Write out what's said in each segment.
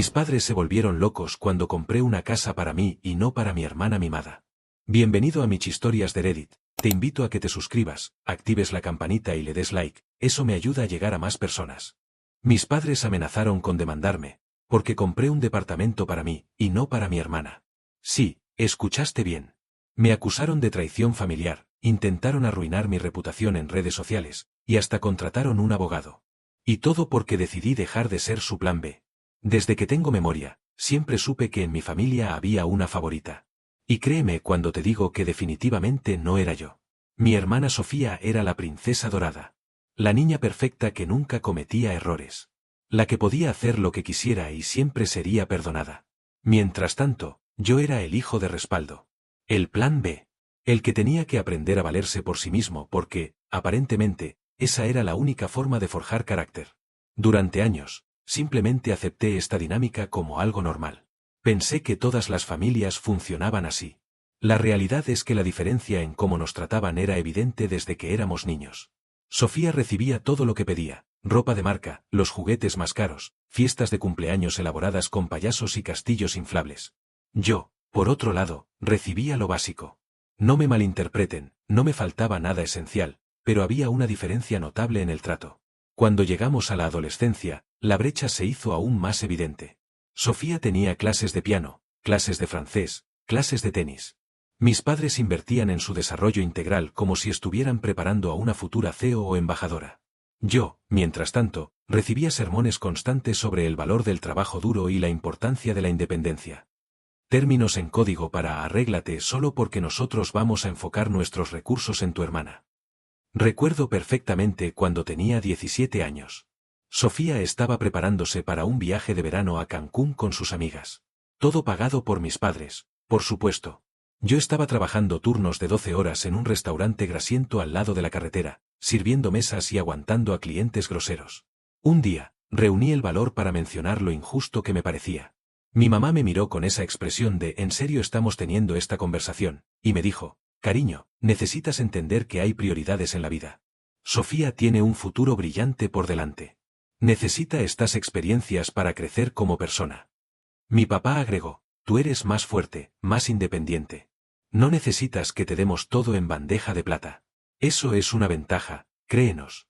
Mis padres se volvieron locos cuando compré una casa para mí y no para mi hermana mimada. Bienvenido a mis historias de Reddit. Te invito a que te suscribas, actives la campanita y le des like, eso me ayuda a llegar a más personas. Mis padres amenazaron con demandarme, porque compré un departamento para mí, y no para mi hermana. Sí, escuchaste bien. Me acusaron de traición familiar, intentaron arruinar mi reputación en redes sociales, y hasta contrataron un abogado. Y todo porque decidí dejar de ser su plan B. Desde que tengo memoria, siempre supe que en mi familia había una favorita. Y créeme cuando te digo que definitivamente no era yo. Mi hermana Sofía era la princesa dorada. La niña perfecta que nunca cometía errores. La que podía hacer lo que quisiera y siempre sería perdonada. Mientras tanto, yo era el hijo de respaldo. El plan B. El que tenía que aprender a valerse por sí mismo porque, aparentemente, esa era la única forma de forjar carácter. Durante años, simplemente acepté esta dinámica como algo normal. Pensé que todas las familias funcionaban así. La realidad es que la diferencia en cómo nos trataban era evidente desde que éramos niños. Sofía recibía todo lo que pedía, ropa de marca, los juguetes más caros, fiestas de cumpleaños elaboradas con payasos y castillos inflables. Yo, por otro lado, recibía lo básico. No me malinterpreten, no me faltaba nada esencial, pero había una diferencia notable en el trato. Cuando llegamos a la adolescencia, la brecha se hizo aún más evidente. Sofía tenía clases de piano, clases de francés, clases de tenis. Mis padres invertían en su desarrollo integral como si estuvieran preparando a una futura CEO o embajadora. Yo, mientras tanto, recibía sermones constantes sobre el valor del trabajo duro y la importancia de la independencia. Términos en código para arréglate solo porque nosotros vamos a enfocar nuestros recursos en tu hermana. Recuerdo perfectamente cuando tenía 17 años. Sofía estaba preparándose para un viaje de verano a Cancún con sus amigas. Todo pagado por mis padres, por supuesto. Yo estaba trabajando turnos de 12 horas en un restaurante grasiento al lado de la carretera, sirviendo mesas y aguantando a clientes groseros. Un día, reuní el valor para mencionar lo injusto que me parecía. Mi mamá me miró con esa expresión de ¿en serio estamos teniendo esta conversación? Y me dijo, cariño, necesitas entender que hay prioridades en la vida. Sofía tiene un futuro brillante por delante. Necesita estas experiencias para crecer como persona. Mi papá agregó, tú eres más fuerte, más independiente. No necesitas que te demos todo en bandeja de plata. Eso es una ventaja, créenos.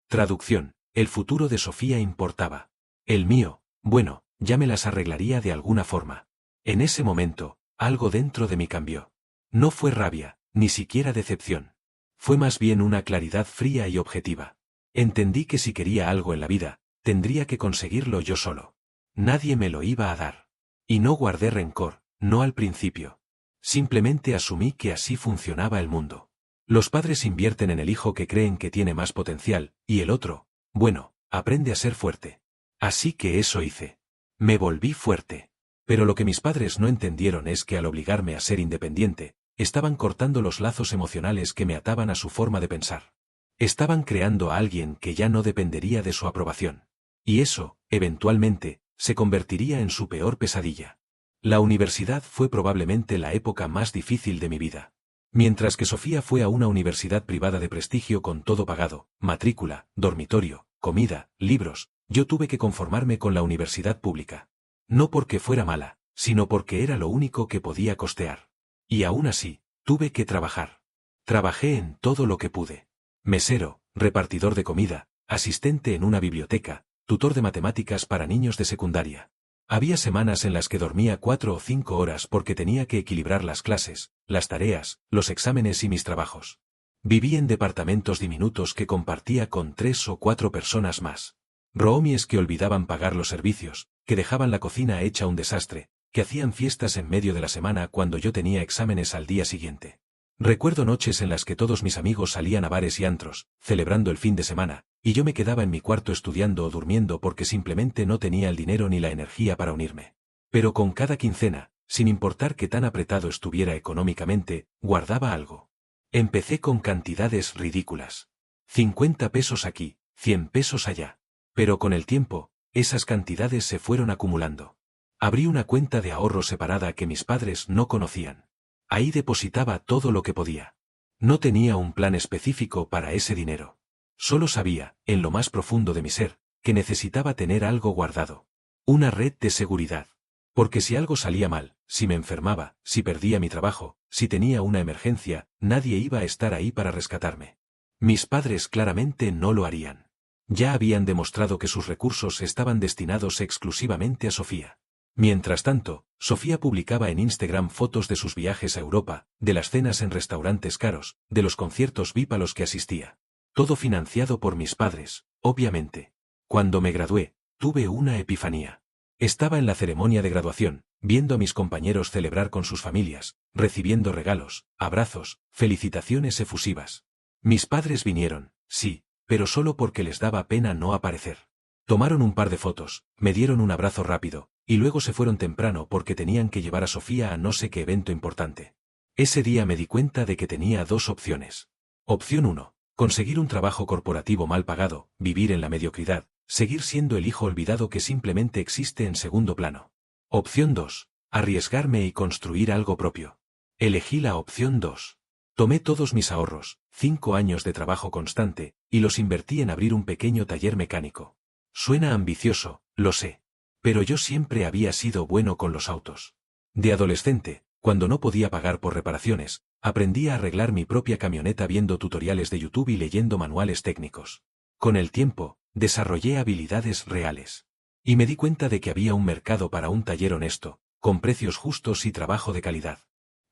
Traducción, el futuro de Sofía importaba. El mío, bueno, ya me las arreglaría de alguna forma. En ese momento, algo dentro de mí cambió. No fue rabia, ni siquiera decepción. Fue más bien una claridad fría y objetiva. Entendí que si quería algo en la vida, tendría que conseguirlo yo solo. Nadie me lo iba a dar. Y no guardé rencor, no al principio. Simplemente asumí que así funcionaba el mundo. Los padres invierten en el hijo que creen que tiene más potencial, y el otro, bueno, aprende a ser fuerte. Así que eso hice. Me volví fuerte. Pero lo que mis padres no entendieron es que al obligarme a ser independiente, estaban cortando los lazos emocionales que me ataban a su forma de pensar. Estaban creando a alguien que ya no dependería de su aprobación. Y eso, eventualmente, se convertiría en su peor pesadilla. La universidad fue probablemente la época más difícil de mi vida. Mientras que Sofía fue a una universidad privada de prestigio con todo pagado, matrícula, dormitorio, comida, libros, yo tuve que conformarme con la universidad pública. No porque fuera mala, sino porque era lo único que podía costear. Y aún así, tuve que trabajar. Trabajé en todo lo que pude. Mesero, repartidor de comida, asistente en una biblioteca, tutor de matemáticas para niños de secundaria. Había semanas en las que dormía 4 o 5 horas porque tenía que equilibrar las clases, las tareas, los exámenes y mis trabajos. Viví en departamentos diminutos que compartía con 3 o 4 personas más. Roomies que olvidaban pagar los servicios, que dejaban la cocina hecha un desastre, que hacían fiestas en medio de la semana cuando yo tenía exámenes al día siguiente. Recuerdo noches en las que todos mis amigos salían a bares y antros, celebrando el fin de semana, y yo me quedaba en mi cuarto estudiando o durmiendo porque simplemente no tenía el dinero ni la energía para unirme. Pero con cada quincena, sin importar qué tan apretado estuviera económicamente, guardaba algo. Empecé con cantidades ridículas. 50 pesos aquí, 100 pesos allá. Pero con el tiempo, esas cantidades se fueron acumulando. Abrí una cuenta de ahorro separada que mis padres no conocían. Ahí depositaba todo lo que podía. No tenía un plan específico para ese dinero. Solo sabía, en lo más profundo de mi ser, que necesitaba tener algo guardado. Una red de seguridad. Porque si algo salía mal, si me enfermaba, si perdía mi trabajo, si tenía una emergencia, nadie iba a estar ahí para rescatarme. Mis padres claramente no lo harían. Ya habían demostrado que sus recursos estaban destinados exclusivamente a Sofía. Mientras tanto, Sofía publicaba en Instagram fotos de sus viajes a Europa, de las cenas en restaurantes caros, de los conciertos VIP a los que asistía. Todo financiado por mis padres, obviamente. Cuando me gradué, tuve una epifanía. Estaba en la ceremonia de graduación, viendo a mis compañeros celebrar con sus familias, recibiendo regalos, abrazos, felicitaciones efusivas. Mis padres vinieron, sí, pero solo porque les daba pena no aparecer. Tomaron un par de fotos, me dieron un abrazo rápido, y luego se fueron temprano porque tenían que llevar a Sofía a no sé qué evento importante. Ese día me di cuenta de que tenía dos opciones. Opción 1. Conseguir un trabajo corporativo mal pagado, vivir en la mediocridad, seguir siendo el hijo olvidado que simplemente existe en segundo plano. Opción 2. Arriesgarme y construir algo propio. Elegí la opción 2. Tomé todos mis ahorros, 5 años de trabajo constante, y los invertí en abrir un pequeño taller mecánico. Suena ambicioso, lo sé. Pero yo siempre había sido bueno con los autos. De adolescente, cuando no podía pagar por reparaciones, aprendí a arreglar mi propia camioneta viendo tutoriales de YouTube y leyendo manuales técnicos. Con el tiempo, desarrollé habilidades reales. Y me di cuenta de que había un mercado para un taller honesto, con precios justos y trabajo de calidad.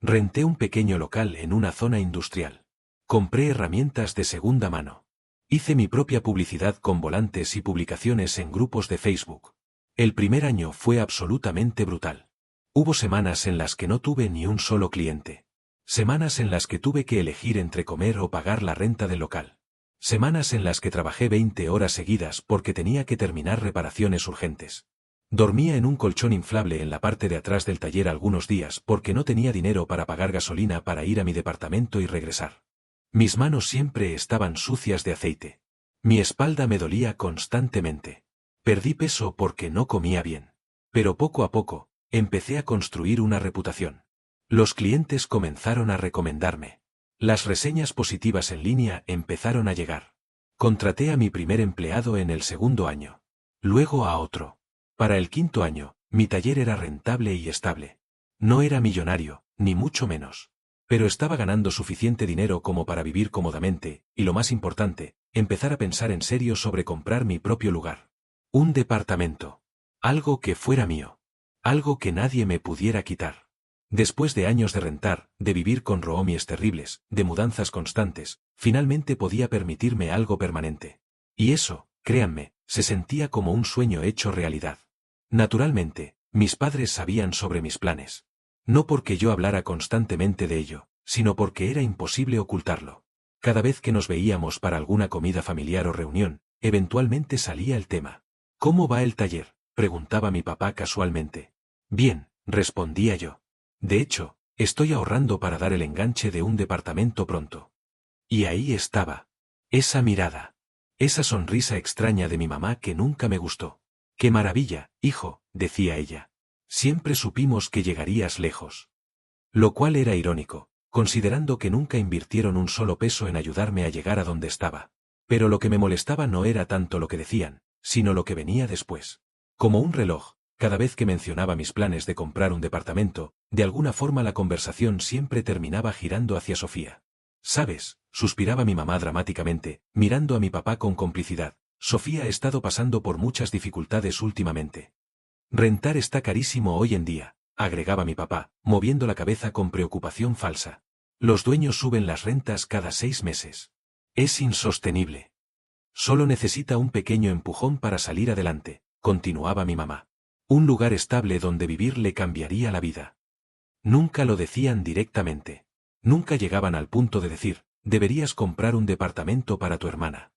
Renté un pequeño local en una zona industrial. Compré herramientas de segunda mano. Hice mi propia publicidad con volantes y publicaciones en grupos de Facebook. El primer año fue absolutamente brutal. Hubo semanas en las que no tuve ni un solo cliente. Semanas en las que tuve que elegir entre comer o pagar la renta del local. Semanas en las que trabajé 20 horas seguidas porque tenía que terminar reparaciones urgentes. Dormía en un colchón inflable en la parte de atrás del taller algunos días porque no tenía dinero para pagar gasolina para ir a mi departamento y regresar. Mis manos siempre estaban sucias de aceite. Mi espalda me dolía constantemente. Perdí peso porque no comía bien. Pero poco a poco, empecé a construir una reputación. Los clientes comenzaron a recomendarme. Las reseñas positivas en línea empezaron a llegar. Contraté a mi primer empleado en el segundo año. Luego a otro. Para el quinto año, mi taller era rentable y estable. No era millonario, ni mucho menos. Pero estaba ganando suficiente dinero como para vivir cómodamente, y lo más importante, empezar a pensar en serio sobre comprar mi propio lugar. Un departamento. Algo que fuera mío. Algo que nadie me pudiera quitar. Después de años de rentar, de vivir con roomies terribles, de mudanzas constantes, finalmente podía permitirme algo permanente. Y eso, créanme, se sentía como un sueño hecho realidad. Naturalmente, mis padres sabían sobre mis planes. No porque yo hablara constantemente de ello, sino porque era imposible ocultarlo. Cada vez que nos veíamos para alguna comida familiar o reunión, eventualmente salía el tema. ¿Cómo va el taller?, preguntaba mi papá casualmente. Bien, respondía yo. De hecho, estoy ahorrando para dar el enganche de un departamento pronto. Y ahí estaba. Esa mirada. Esa sonrisa extraña de mi mamá que nunca me gustó. ¡Qué maravilla, hijo!, decía ella. Siempre supimos que llegarías lejos. Lo cual era irónico, considerando que nunca invirtieron un solo peso en ayudarme a llegar a donde estaba. Pero lo que me molestaba no era tanto lo que decían, sino lo que venía después. Como un reloj, cada vez que mencionaba mis planes de comprar un departamento, de alguna forma la conversación siempre terminaba girando hacia Sofía. ¿Sabes?, suspiraba mi mamá dramáticamente, mirando a mi papá con complicidad. Sofía ha estado pasando por muchas dificultades últimamente. Rentar está carísimo hoy en día, agregaba mi papá, moviendo la cabeza con preocupación falsa. Los dueños suben las rentas cada 6 meses. Es insostenible. Solo necesita un pequeño empujón para salir adelante, continuaba mi mamá. Un lugar estable donde vivir le cambiaría la vida. Nunca lo decían directamente. Nunca llegaban al punto de decir, deberías comprar un departamento para tu hermana.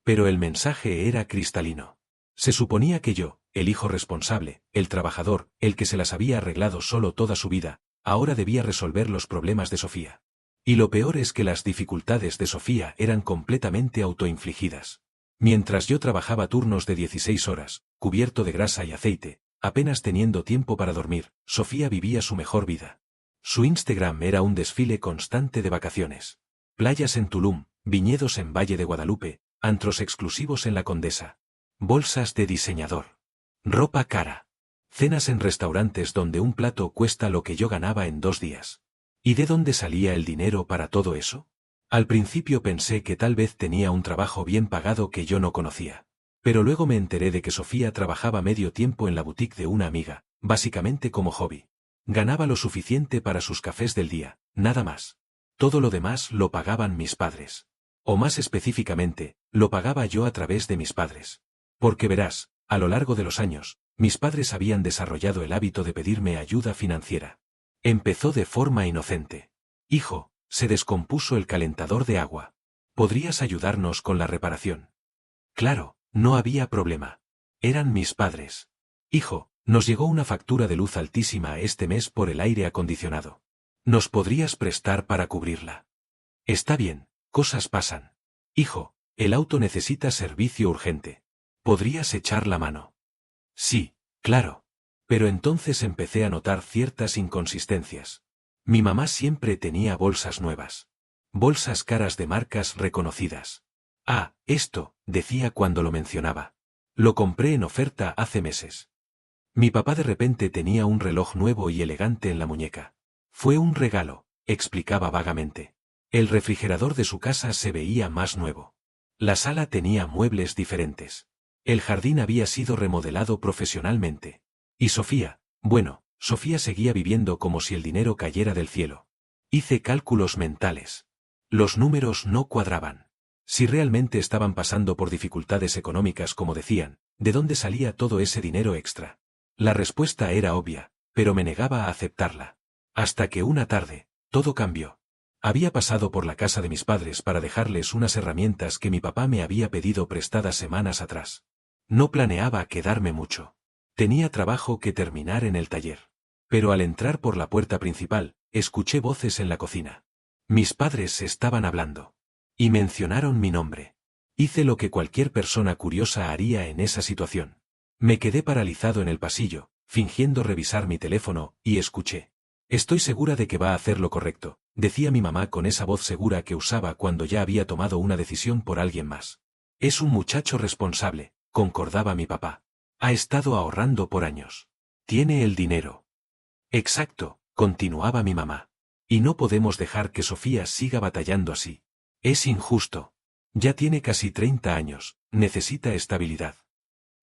Pero el mensaje era cristalino. Se suponía que yo, el hijo responsable, el trabajador, el que se las había arreglado solo toda su vida, ahora debía resolver los problemas de Sofía. Y lo peor es que las dificultades de Sofía eran completamente autoinfligidas. Mientras yo trabajaba turnos de 16 horas, cubierto de grasa y aceite, apenas teniendo tiempo para dormir, Sofía vivía su mejor vida. Su Instagram era un desfile constante de vacaciones. Playas en Tulum, viñedos en Valle de Guadalupe, antros exclusivos en La Condesa. Bolsas de diseñador. Ropa cara. Cenas en restaurantes donde un plato cuesta lo que yo ganaba en 2 días. ¿Y de dónde salía el dinero para todo eso? Al principio pensé que tal vez tenía un trabajo bien pagado que yo no conocía. Pero luego me enteré de que Sofía trabajaba medio tiempo en la boutique de una amiga, básicamente como hobby. Ganaba lo suficiente para sus cafés del día, nada más. Todo lo demás lo pagaban mis padres. O más específicamente, lo pagaba yo a través de mis padres. Porque verás, a lo largo de los años, mis padres habían desarrollado el hábito de pedirme ayuda financiera. Empezó de forma inocente. Hijo, se descompuso el calentador de agua. ¿Podrías ayudarnos con la reparación? Claro, no había problema. Eran mis padres. Hijo, nos llegó una factura de luz altísima este mes por el aire acondicionado. ¿Nos podrías prestar para cubrirla? Está bien, cosas pasan. Hijo, el auto necesita servicio urgente. ¿Podrías echar la mano? Sí, claro. Pero entonces empecé a notar ciertas inconsistencias. Mi mamá siempre tenía bolsas nuevas. Bolsas caras de marcas reconocidas. Ah, esto, decía cuando lo mencionaba. Lo compré en oferta hace meses. Mi papá de repente tenía un reloj nuevo y elegante en la muñeca. Fue un regalo, explicaba vagamente. El refrigerador de su casa se veía más nuevo. La sala tenía muebles diferentes. El jardín había sido remodelado profesionalmente. Y Sofía, bueno, Sofía seguía viviendo como si el dinero cayera del cielo. Hice cálculos mentales. Los números no cuadraban. Si realmente estaban pasando por dificultades económicas como decían, ¿de dónde salía todo ese dinero extra? La respuesta era obvia, pero me negaba a aceptarla. Hasta que una tarde, todo cambió. Había pasado por la casa de mis padres para dejarles unas herramientas que mi papá me había pedido prestadas semanas atrás. No planeaba quedarme mucho. Tenía trabajo que terminar en el taller. Pero al entrar por la puerta principal, escuché voces en la cocina. Mis padres estaban hablando. Y mencionaron mi nombre. Hice lo que cualquier persona curiosa haría en esa situación. Me quedé paralizado en el pasillo, fingiendo revisar mi teléfono, y escuché. Estoy segura de que va a hacer lo correcto, decía mi mamá con esa voz segura que usaba cuando ya había tomado una decisión por alguien más. Es un muchacho responsable, concordaba mi papá. Ha estado ahorrando por años. Tiene el dinero. Exacto, continuaba mi mamá. Y no podemos dejar que Sofía siga batallando así. Es injusto. Ya tiene casi 30 años, necesita estabilidad.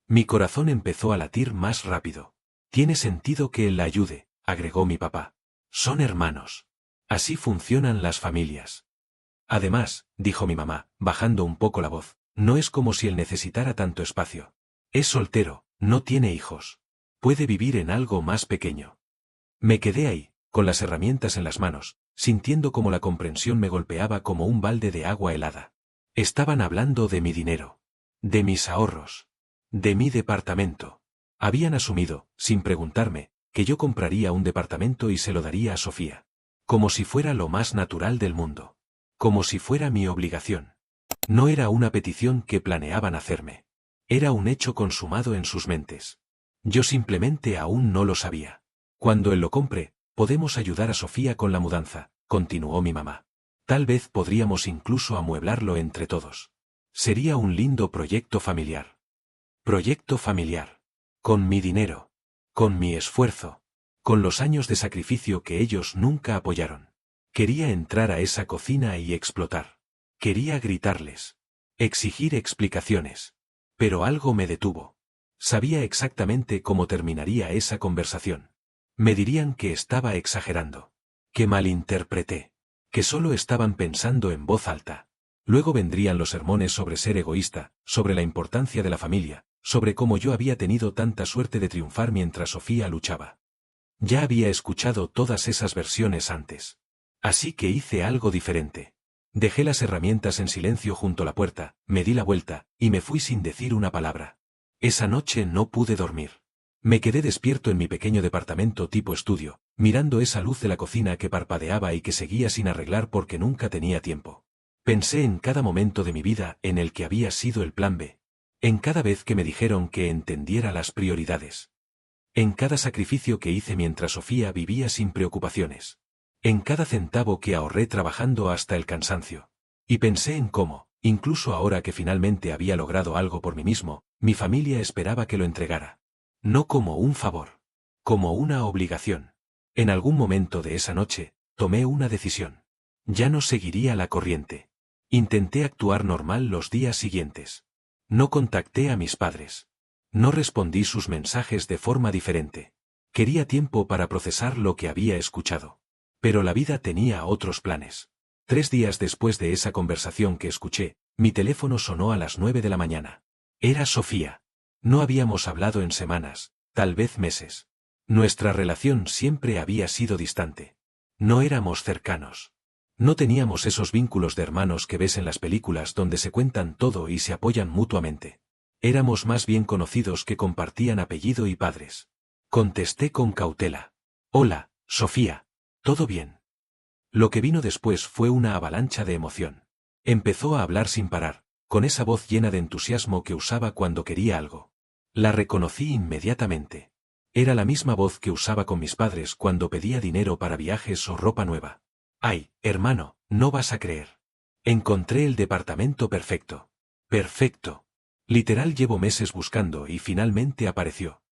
Mi corazón empezó a latir más rápido. Tiene sentido que él la ayude, agregó mi papá. Son hermanos. Así funcionan las familias. Además, dijo mi mamá, bajando un poco la voz, no es como si él necesitara tanto espacio. Es soltero, no tiene hijos. Puede vivir en algo más pequeño. Me quedé ahí, con las herramientas en las manos, sintiendo como la comprensión me golpeaba como un balde de agua helada. Estaban hablando de mi dinero. De mis ahorros. De mi departamento. Habían asumido, sin preguntarme, que yo compraría un departamento y se lo daría a Sofía. Como si fuera lo más natural del mundo. Como si fuera mi obligación. No era una petición que planeaban hacerme. Era un hecho consumado en sus mentes. Yo simplemente aún no lo sabía. Cuando él lo compre, podemos ayudar a Sofía con la mudanza, continuó mi mamá. Tal vez podríamos incluso amueblarlo entre todos. Sería un lindo proyecto familiar. Proyecto familiar. Con mi dinero. Con mi esfuerzo. Con los años de sacrificio que ellos nunca apoyaron. Quería entrar a esa cocina y explotar. Quería gritarles. Exigir explicaciones. Pero algo me detuvo. Sabía exactamente cómo terminaría esa conversación. Me dirían que estaba exagerando. Que malinterpreté. Que solo estaban pensando en voz alta. Luego vendrían los sermones sobre ser egoísta, sobre la importancia de la familia, sobre cómo yo había tenido tanta suerte de triunfar mientras Sofía luchaba. Ya había escuchado todas esas versiones antes. Así que hice algo diferente. Dejé las herramientas en silencio junto a la puerta, me di la vuelta, y me fui sin decir una palabra. Esa noche no pude dormir. Me quedé despierto en mi pequeño departamento tipo estudio, mirando esa luz de la cocina que parpadeaba y que seguía sin arreglar porque nunca tenía tiempo. Pensé en cada momento de mi vida en el que había sido el plan B. En cada vez que me dijeron que entendiera las prioridades. En cada sacrificio que hice mientras Sofía vivía sin preocupaciones. En cada centavo que ahorré trabajando hasta el cansancio. Y pensé en cómo, incluso ahora que finalmente había logrado algo por mí mismo, mi familia esperaba que lo entregara. No como un favor. Como una obligación. En algún momento de esa noche, tomé una decisión. Ya no seguiría la corriente. Intenté actuar normal los días siguientes. No contacté a mis padres. No respondí sus mensajes de forma diferente. Quería tiempo para procesar lo que había escuchado. Pero la vida tenía otros planes. 3 días después de esa conversación que escuché, mi teléfono sonó a las 9 de la mañana. Era Sofía. No habíamos hablado en semanas, tal vez meses. Nuestra relación siempre había sido distante. No éramos cercanos. No teníamos esos vínculos de hermanos que ves en las películas donde se cuentan todo y se apoyan mutuamente. Éramos más bien conocidos que compartían apellido y padres. Contesté con cautela. Hola, Sofía. ¿Todo bien? Lo que vino después fue una avalancha de emoción. Empezó a hablar sin parar, con esa voz llena de entusiasmo que usaba cuando quería algo. La reconocí inmediatamente. Era la misma voz que usaba con mis padres cuando pedía dinero para viajes o ropa nueva. Ay, hermano, no vas a creer. Encontré el departamento perfecto. Perfecto. Literal llevo meses buscando y finalmente apareció.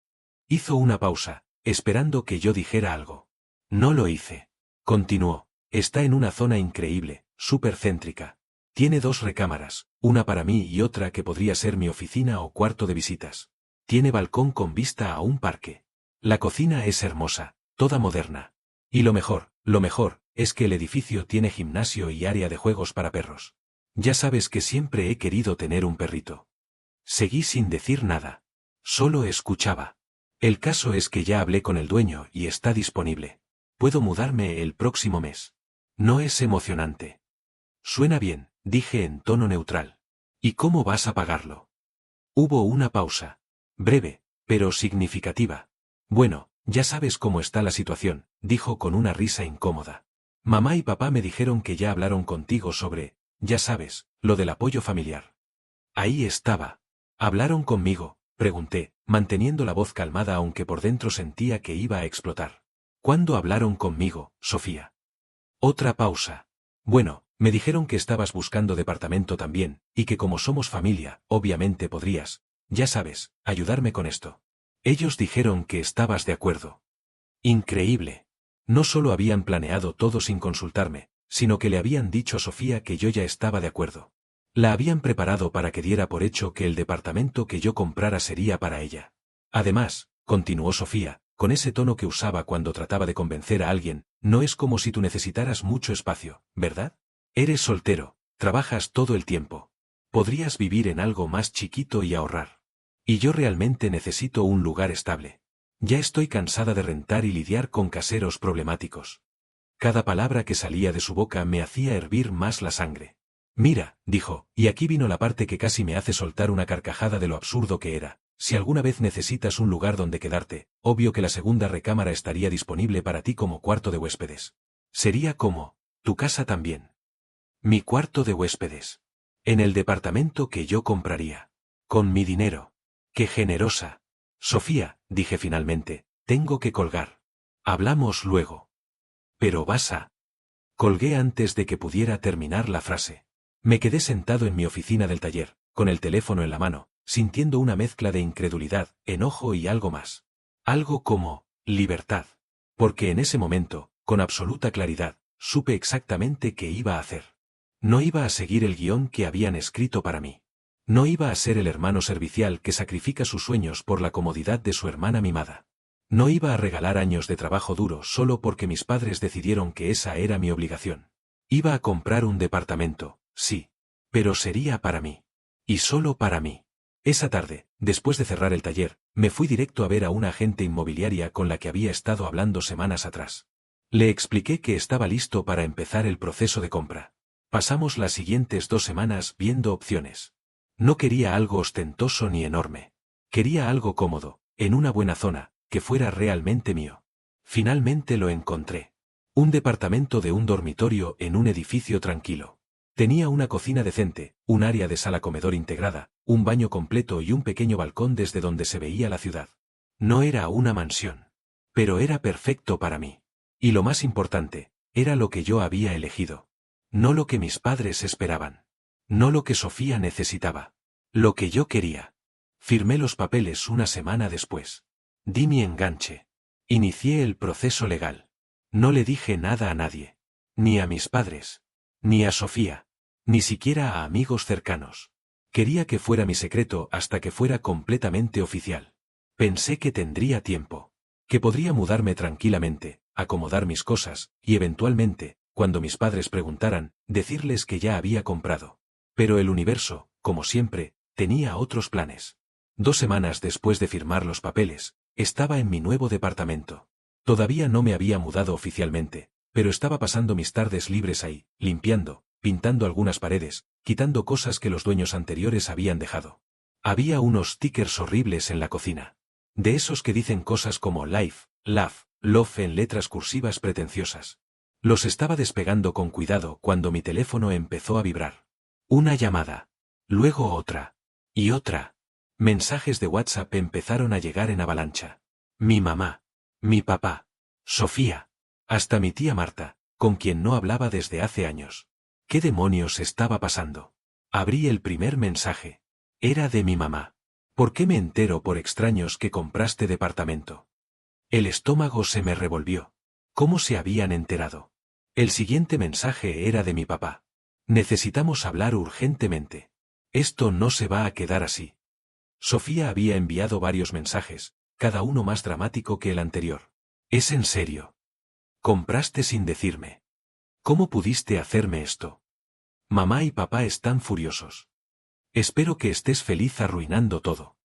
Hizo una pausa, esperando que yo dijera algo. No lo hice. Continuó. Está en una zona increíble, súper céntrica. Tiene 2 recámaras, una para mí y otra que podría ser mi oficina o cuarto de visitas. Tiene balcón con vista a un parque. La cocina es hermosa, toda moderna. Y lo mejor, es que el edificio tiene gimnasio y área de juegos para perros. Ya sabes que siempre he querido tener un perrito. Seguí sin decir nada. Solo escuchaba. El caso es que ya hablé con el dueño y está disponible. Puedo mudarme el próximo mes. ¿No es emocionante? Suena bien, dije en tono neutral. ¿Y cómo vas a pagarlo? Hubo una pausa. Breve, pero significativa. Bueno, ya sabes cómo está la situación, dijo con una risa incómoda. Mamá y papá me dijeron que ya hablaron contigo sobre, ya sabes, lo del apoyo familiar. Ahí estaba. ¿Hablaron conmigo?, pregunté, manteniendo la voz calmada aunque por dentro sentía que iba a explotar. ¿Cuándo hablaron conmigo, Sofía? Otra pausa. Bueno, me dijeron que estabas buscando departamento también, y que como somos familia, obviamente podrías, ya sabes, ayudarme con esto. Ellos dijeron que estabas de acuerdo. Increíble. No solo habían planeado todo sin consultarme, sino que le habían dicho a Sofía que yo ya estaba de acuerdo. La habían preparado para que diera por hecho que el departamento que yo comprara sería para ella. Además, continuó Sofía, con ese tono que usaba cuando trataba de convencer a alguien, no es como si tú necesitaras mucho espacio, ¿verdad? Eres soltero, trabajas todo el tiempo. Podrías vivir en algo más chiquito y ahorrar. Y yo realmente necesito un lugar estable. Ya estoy cansada de rentar y lidiar con caseros problemáticos. Cada palabra que salía de su boca me hacía hervir más la sangre. Mira, dijo, y aquí vino la parte que casi me hace soltar una carcajada de lo absurdo que era. Si alguna vez necesitas un lugar donde quedarte, obvio que la segunda recámara estaría disponible para ti como cuarto de huéspedes. Sería como, tu casa también. Mi cuarto de huéspedes. En el departamento que yo compraría. Con mi dinero. ¡Qué generosa! Sofía, dije finalmente, tengo que colgar. Hablamos luego. Pero vas a... Colgué antes de que pudiera terminar la frase. Me quedé sentado en mi oficina del taller, con el teléfono en la mano, sintiendo una mezcla de incredulidad, enojo y algo más. Algo como, libertad. Porque en ese momento, con absoluta claridad, supe exactamente qué iba a hacer. No iba a seguir el guión que habían escrito para mí. No iba a ser el hermano servicial que sacrifica sus sueños por la comodidad de su hermana mimada. No iba a regalar años de trabajo duro solo porque mis padres decidieron que esa era mi obligación. Iba a comprar un departamento, sí. Pero sería para mí. Y solo para mí. Esa tarde, después de cerrar el taller, me fui directo a ver a una agente inmobiliaria con la que había estado hablando semanas atrás. Le expliqué que estaba listo para empezar el proceso de compra. Pasamos las siguientes 2 semanas viendo opciones. No quería algo ostentoso ni enorme. Quería algo cómodo, en una buena zona, que fuera realmente mío. Finalmente lo encontré. Un departamento de un dormitorio en un edificio tranquilo. Tenía una cocina decente, un área de sala-comedor integrada, un baño completo y un pequeño balcón desde donde se veía la ciudad. No era una mansión. Pero era perfecto para mí. Y lo más importante, era lo que yo había elegido. No lo que mis padres esperaban. No lo que Sofía necesitaba. Lo que yo quería. Firmé los papeles una semana después. Di mi enganche. Inicié el proceso legal. No le dije nada a nadie. Ni a mis padres. Ni a Sofía. Ni siquiera a amigos cercanos. Quería que fuera mi secreto hasta que fuera completamente oficial. Pensé que tendría tiempo. Que podría mudarme tranquilamente, acomodar mis cosas, y eventualmente, cuando mis padres preguntaran, decirles que ya había comprado. Pero el universo, como siempre, tenía otros planes. 2 semanas después de firmar los papeles, estaba en mi nuevo departamento. Todavía no me había mudado oficialmente, pero estaba pasando mis tardes libres ahí, limpiando, pintando algunas paredes, quitando cosas que los dueños anteriores habían dejado. Había unos stickers horribles en la cocina. De esos que dicen cosas como life, love, love en letras cursivas pretenciosas. Los estaba despegando con cuidado cuando mi teléfono empezó a vibrar. Una llamada. Luego otra. Y otra. Mensajes de WhatsApp empezaron a llegar en avalancha. Mi mamá. Mi papá. Sofía. Hasta mi tía Marta, con quien no hablaba desde hace años. ¿Qué demonios estaba pasando? Abrí el primer mensaje. Era de mi mamá. ¿Por qué me entero por extraños que compraste departamento? El estómago se me revolvió. ¿Cómo se habían enterado? El siguiente mensaje era de mi papá. Necesitamos hablar urgentemente. Esto no se va a quedar así. Sofía había enviado varios mensajes, cada uno más dramático que el anterior. ¿Es en serio? Compraste sin decirme. ¿Cómo pudiste hacerme esto? Mamá y papá están furiosos. Espero que estés feliz arruinando todo.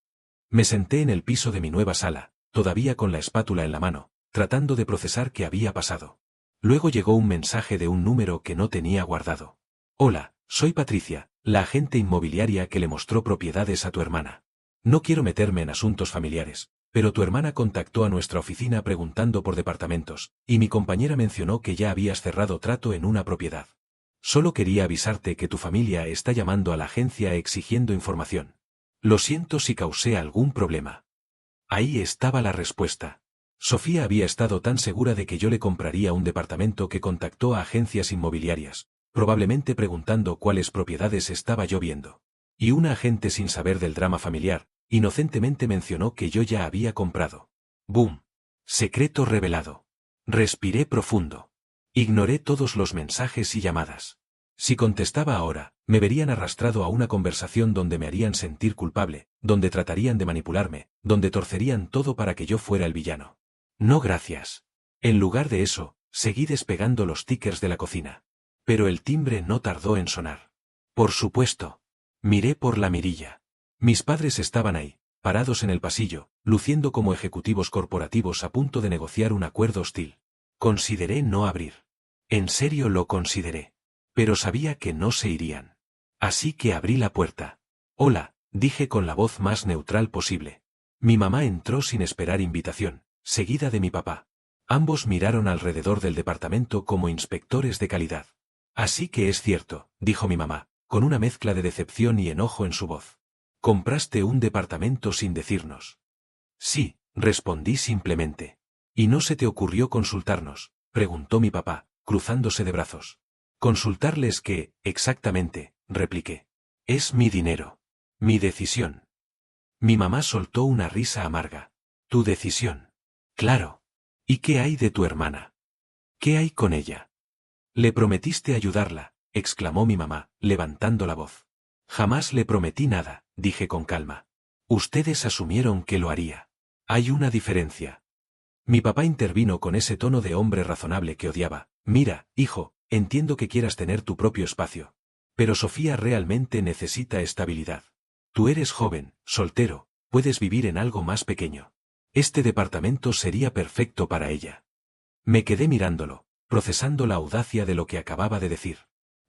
Me senté en el piso de mi nueva sala, todavía con la espátula en la mano, tratando de procesar qué había pasado. Luego llegó un mensaje de un número que no tenía guardado. Hola, soy Patricia, la agente inmobiliaria que le mostró propiedades a tu hermana. No quiero meterme en asuntos familiares, pero tu hermana contactó a nuestra oficina preguntando por departamentos, y mi compañera mencionó que ya habías cerrado trato en una propiedad. Solo quería avisarte que tu familia está llamando a la agencia exigiendo información. Lo siento si causé algún problema. Ahí estaba la respuesta. Sofía había estado tan segura de que yo le compraría un departamento que contactó a agencias inmobiliarias, probablemente preguntando cuáles propiedades estaba yo viendo. Y una agente sin saber del drama familiar, inocentemente mencionó que yo ya había comprado. ¡Boom! Secreto revelado. Respiré profundo. Ignoré todos los mensajes y llamadas. Si contestaba ahora, me verían arrastrado a una conversación donde me harían sentir culpable, donde tratarían de manipularme, donde torcerían todo para que yo fuera el villano. No gracias. En lugar de eso, seguí despegando los tickers de la cocina. Pero el timbre no tardó en sonar. Por supuesto. Miré por la mirilla. Mis padres estaban ahí, parados en el pasillo, luciendo como ejecutivos corporativos a punto de negociar un acuerdo hostil. Consideré no abrir. En serio lo consideré. Pero sabía que no se irían. Así que abrí la puerta. Hola, dije con la voz más neutral posible. Mi mamá entró sin esperar invitación, seguida de mi papá. Ambos miraron alrededor del departamento como inspectores de calidad. Así que es cierto, dijo mi mamá, con una mezcla de decepción y enojo en su voz. Compraste un departamento sin decirnos. Sí, respondí simplemente. ¿Y no se te ocurrió consultarnos?, preguntó mi papá, cruzándose de brazos. Consultarles qué, exactamente, repliqué. Es mi dinero. Mi decisión. Mi mamá soltó una risa amarga. Tu decisión. Claro. ¿Y qué hay de tu hermana? ¿Qué hay con ella? Le prometiste ayudarla, exclamó mi mamá, levantando la voz. Jamás le prometí nada, dije con calma. Ustedes asumieron que lo haría. Hay una diferencia. Mi papá intervino con ese tono de hombre razonable que odiaba. Mira, hijo, entiendo que quieras tener tu propio espacio. Pero Sofía realmente necesita estabilidad. Tú eres joven, soltero, puedes vivir en algo más pequeño. Este departamento sería perfecto para ella. Me quedé mirándolo, procesando la audacia de lo que acababa de decir.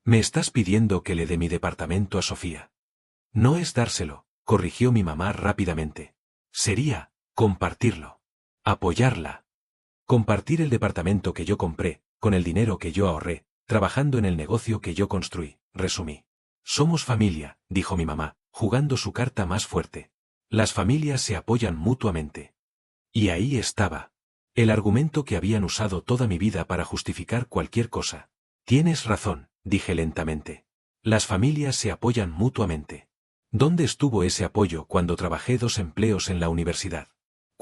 ¿Me estás pidiendo que le dé mi departamento a Sofía? No es dárselo, corrigió mi mamá rápidamente. Sería compartirlo. Apoyarla. Compartir el departamento que yo compré, con el dinero que yo ahorré, trabajando en el negocio que yo construí, resumí. Somos familia, dijo mi mamá, jugando su carta más fuerte. Las familias se apoyan mutuamente. Y ahí estaba. El argumento que habían usado toda mi vida para justificar cualquier cosa. Tienes razón, dije lentamente. Las familias se apoyan mutuamente. ¿Dónde estuvo ese apoyo cuando trabajé 2 empleos en la universidad?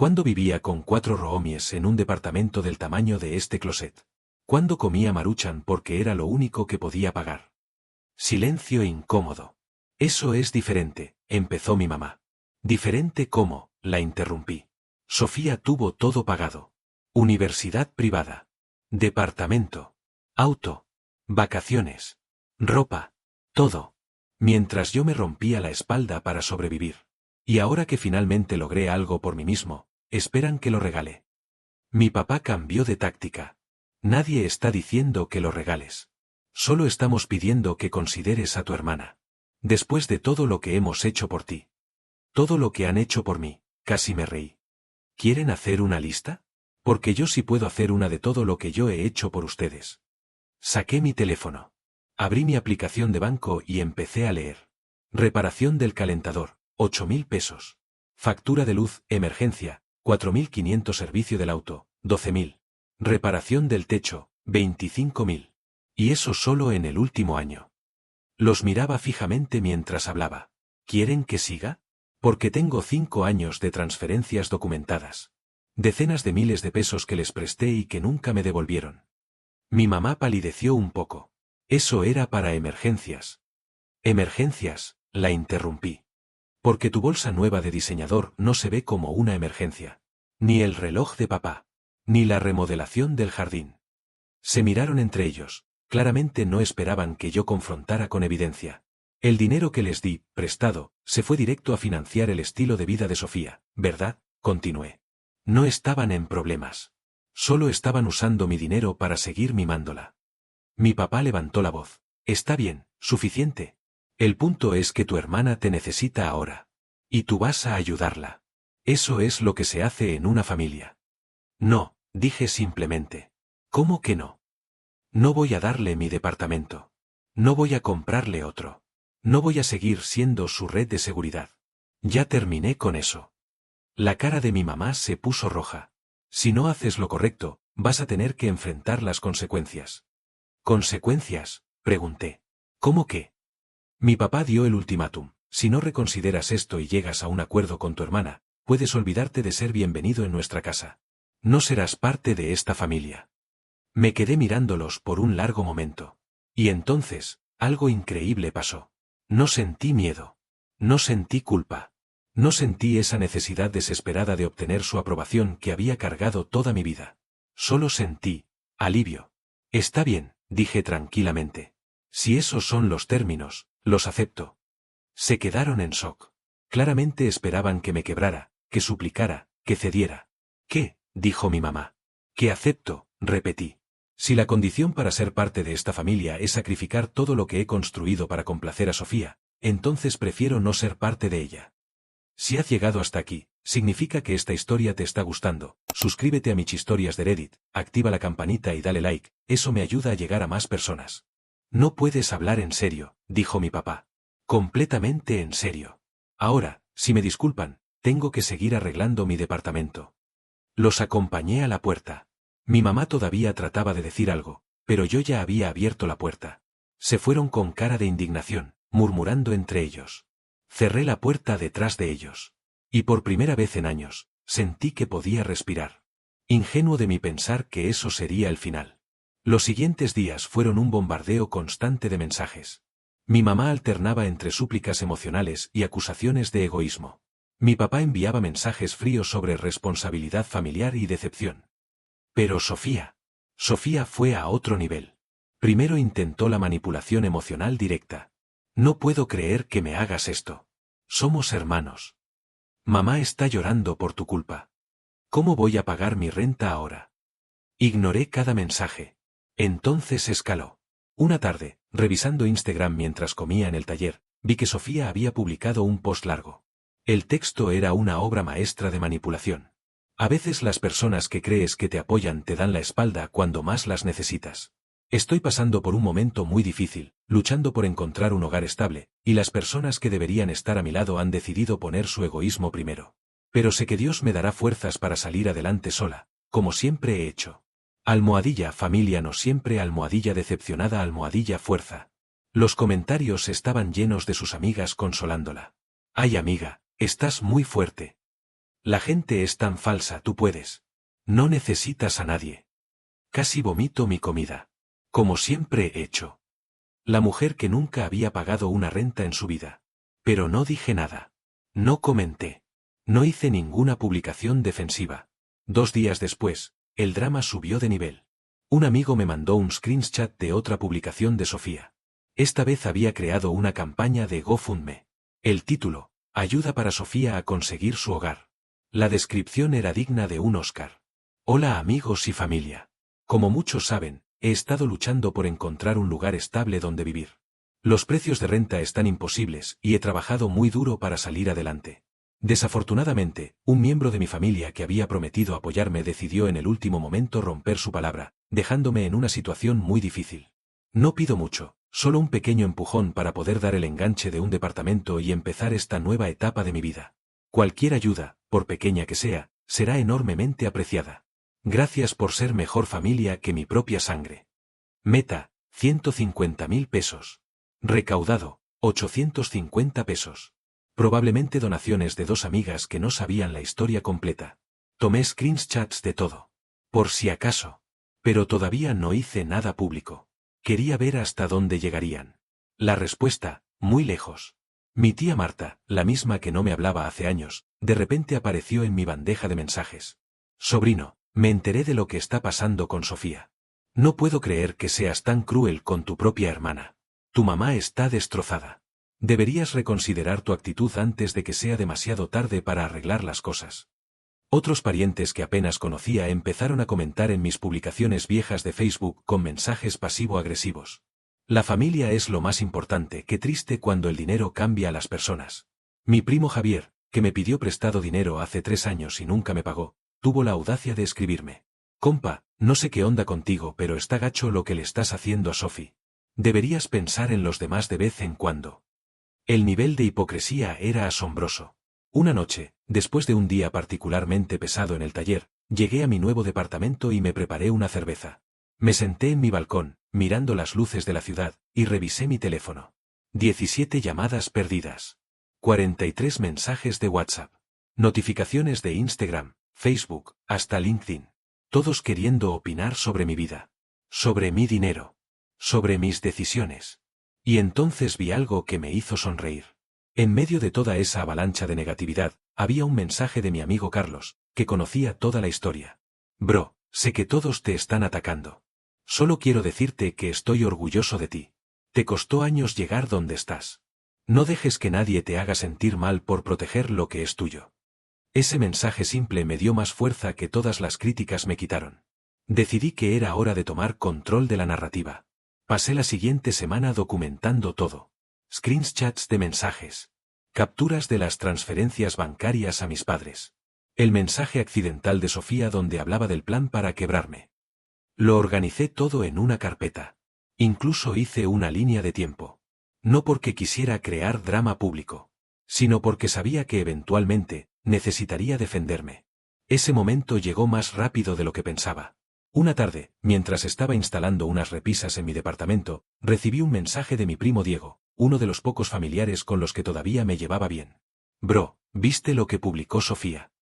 Cuando vivía con 4 roomies en un departamento del tamaño de este closet. Cuando comía Maruchan porque era lo único que podía pagar. Silencio incómodo. Eso es diferente, empezó mi mamá. ¿Diferente cómo?, la interrumpí. Sofía tuvo todo pagado. Universidad privada. Departamento. Auto. Vacaciones. Ropa. Todo. Mientras yo me rompía la espalda para sobrevivir. Y ahora que finalmente logré algo por mí mismo, esperan que lo regale. Mi papá cambió de táctica. Nadie está diciendo que lo regales. Solo estamos pidiendo que consideres a tu hermana. Después de todo lo que hemos hecho por ti. Todo lo que han hecho por mí, casi me reí. ¿Quieren hacer una lista? Porque yo sí puedo hacer una de todo lo que yo he hecho por ustedes. Saqué mi teléfono. Abrí mi aplicación de banco y empecé a leer. Reparación del calentador, 8.000 pesos. Factura de luz, emergencia, 4.500. Servicio del auto, 12.000. Reparación del techo, 25.000. Y eso solo en el último año. Los miraba fijamente mientras hablaba. ¿Quieren que siga? Porque tengo 5 años de transferencias documentadas. Decenas de miles de pesos que les presté y que nunca me devolvieron. Mi mamá palideció un poco. Eso era para emergencias. Emergencias, la interrumpí. Porque tu bolsa nueva de diseñador no se ve como una emergencia. Ni el reloj de papá. Ni la remodelación del jardín. Se miraron entre ellos. Claramente no esperaban que yo confrontara con evidencia. El dinero que les di, prestado, se fue directo a financiar el estilo de vida de Sofía, ¿verdad? Continué. No estaban en problemas. Solo estaban usando mi dinero para seguir mimándola. Mi papá levantó la voz. Está bien, suficiente. El punto es que tu hermana te necesita ahora. Y tú vas a ayudarla. Eso es lo que se hace en una familia. No, dije simplemente. ¿Cómo que no? No voy a darle mi departamento. No voy a comprarle otro. No voy a seguir siendo su red de seguridad. Ya terminé con eso. La cara de mi mamá se puso roja. Si no haces lo correcto, vas a tener que enfrentar las consecuencias. ¿Consecuencias?, pregunté. ¿Cómo qué? Mi papá dio el ultimátum. Si no reconsideras esto y llegas a un acuerdo con tu hermana, puedes olvidarte de ser bienvenido en nuestra casa. No serás parte de esta familia. Me quedé mirándolos por un largo momento. Y entonces, algo increíble pasó. No sentí miedo. No sentí culpa. No sentí esa necesidad desesperada de obtener su aprobación que había cargado toda mi vida. Solo sentí alivio. Está bien, dije tranquilamente. Si esos son los términos, los acepto. Se quedaron en shock. Claramente esperaban que me quebrara, que suplicara, que cediera. ¿Qué?, dijo mi mamá. Que acepto, repetí. Si la condición para ser parte de esta familia es sacrificar todo lo que he construido para complacer a Sofía, entonces prefiero no ser parte de ella. Si has llegado hasta aquí, significa que esta historia te está gustando. Suscríbete a mis historias de Reddit, activa la campanita y dale like, eso me ayuda a llegar a más personas. No puedes hablar en serio, dijo mi papá. Completamente en serio. Ahora, si me disculpan, tengo que seguir arreglando mi departamento. Los acompañé a la puerta. Mi mamá todavía trataba de decir algo, pero yo ya había abierto la puerta. Se fueron con cara de indignación, murmurando entre ellos. Cerré la puerta detrás de ellos. Y por primera vez en años, sentí que podía respirar. Ingenuo de mí pensar que eso sería el final. Los siguientes días fueron un bombardeo constante de mensajes. Mi mamá alternaba entre súplicas emocionales y acusaciones de egoísmo. Mi papá enviaba mensajes fríos sobre responsabilidad familiar y decepción. Pero Sofía fue a otro nivel. Primero intentó la manipulación emocional directa. No puedo creer que me hagas esto. Somos hermanos. Mamá está llorando por tu culpa. ¿Cómo voy a pagar mi renta ahora? Ignoré cada mensaje. Entonces escaló. Una tarde, revisando Instagram mientras comía en el taller, vi que Sofía había publicado un post largo. El texto era una obra maestra de manipulación. A veces las personas que crees que te apoyan te dan la espalda cuando más las necesitas. Estoy pasando por un momento muy difícil, luchando por encontrar un hogar estable, y las personas que deberían estar a mi lado han decidido poner su egoísmo primero. Pero sé que Dios me dará fuerzas para salir adelante sola, como siempre he hecho. Almohadilla familia no siempre almohadilla decepcionada almohadilla fuerza. Los comentarios estaban llenos de sus amigas consolándola. Ay amiga, estás muy fuerte. La gente es tan falsa, tú puedes. No necesitas a nadie. Casi vomito mi comida. Como siempre he hecho. La mujer que nunca había pagado una renta en su vida. Pero no dije nada. No comenté. No hice ninguna publicación defensiva. 2 días después, el drama subió de nivel. Un amigo me mandó un screenshot de otra publicación de Sofía. Esta vez había creado una campaña de GoFundMe. El título: Ayuda para Sofía a conseguir su hogar. La descripción era digna de un Oscar. Hola amigos y familia. Como muchos saben, he estado luchando por encontrar un lugar estable donde vivir. Los precios de renta están imposibles y he trabajado muy duro para salir adelante. Desafortunadamente, un miembro de mi familia que había prometido apoyarme decidió en el último momento romper su palabra, dejándome en una situación muy difícil. No pido mucho, solo un pequeño empujón para poder dar el enganche de un departamento y empezar esta nueva etapa de mi vida. Cualquier ayuda, por pequeña que sea, será enormemente apreciada. Gracias por ser mejor familia que mi propia sangre. Meta: 150.000 pesos. Recaudado: 850 pesos. Probablemente donaciones de 2 amigas que no sabían la historia completa. Tomé screenshots de todo. Por si acaso. Pero todavía no hice nada público. Quería ver hasta dónde llegarían. La respuesta: muy lejos. Mi tía Marta, la misma que no me hablaba hace años, de repente apareció en mi bandeja de mensajes. Sobrino, me enteré de lo que está pasando con Sofía. No puedo creer que seas tan cruel con tu propia hermana. Tu mamá está destrozada. Deberías reconsiderar tu actitud antes de que sea demasiado tarde para arreglar las cosas. Otros parientes que apenas conocía empezaron a comentar en mis publicaciones viejas de Facebook con mensajes pasivo-agresivos. La familia es lo más importante, qué triste cuando el dinero cambia a las personas. Mi primo Javier, que me pidió prestado dinero hace 3 años y nunca me pagó, tuvo la audacia de escribirme: Compa, no sé qué onda contigo, pero está gacho lo que le estás haciendo a Sofi. Deberías pensar en los demás de vez en cuando. El nivel de hipocresía era asombroso. Una noche, después de un día particularmente pesado en el taller, llegué a mi nuevo departamento y me preparé una cerveza. Me senté en mi balcón, mirando las luces de la ciudad, y revisé mi teléfono. 17 llamadas perdidas. 43 mensajes de WhatsApp. Notificaciones de Instagram, Facebook, hasta LinkedIn. Todos queriendo opinar sobre mi vida. Sobre mi dinero. Sobre mis decisiones. Y entonces vi algo que me hizo sonreír. En medio de toda esa avalancha de negatividad, había un mensaje de mi amigo Carlos, que conocía toda la historia. Bro, sé que todos te están atacando. Solo quiero decirte que estoy orgulloso de ti. Te costó años llegar donde estás. No dejes que nadie te haga sentir mal por proteger lo que es tuyo. Ese mensaje simple me dio más fuerza que todas las críticas me quitaron. Decidí que era hora de tomar control de la narrativa. Pasé la siguiente semana documentando todo. Screenshots de mensajes. Capturas de las transferencias bancarias a mis padres. El mensaje accidental de Sofía donde hablaba del plan para quebrarme. Lo organicé todo en una carpeta. Incluso hice una línea de tiempo. No porque quisiera crear drama público, sino porque sabía que eventualmente necesitaría defenderme. Ese momento llegó más rápido de lo que pensaba. Una tarde, mientras estaba instalando unas repisas en mi departamento, recibí un mensaje de mi primo Diego, uno de los pocos familiares con los que todavía me llevaba bien. Bro, ¿viste lo que publicó Sofía?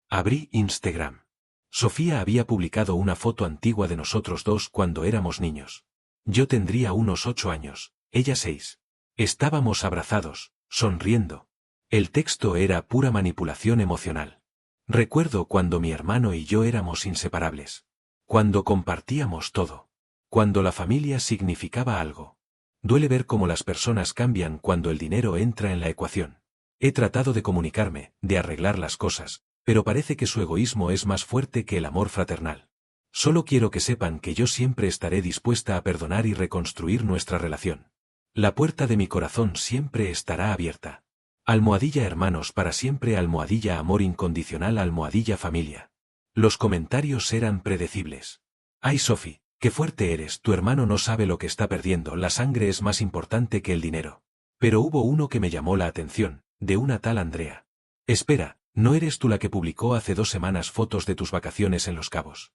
Abrí Instagram. Sofía había publicado una foto antigua de nosotros dos cuando éramos niños. Yo tendría unos 8 años, ella 6. Estábamos abrazados, sonriendo. El texto era pura manipulación emocional. Recuerdo cuando mi hermano y yo éramos inseparables. Cuando compartíamos todo. Cuando la familia significaba algo. Duele ver cómo las personas cambian cuando el dinero entra en la ecuación. He tratado de comunicarme, de arreglar las cosas, pero parece que su egoísmo es más fuerte que el amor fraternal. Solo quiero que sepan que yo siempre estaré dispuesta a perdonar y reconstruir nuestra relación. La puerta de mi corazón siempre estará abierta. Almohadilla hermanos para siempre, almohadilla amor incondicional, almohadilla familia. Los comentarios eran predecibles. Ay Sofi, qué fuerte eres, tu hermano no sabe lo que está perdiendo, la sangre es más importante que el dinero. Pero hubo uno que me llamó la atención, de una tal Andrea. Espera, ¿no eres tú la que publicó hace 2 semanas fotos de tus vacaciones en Los Cabos?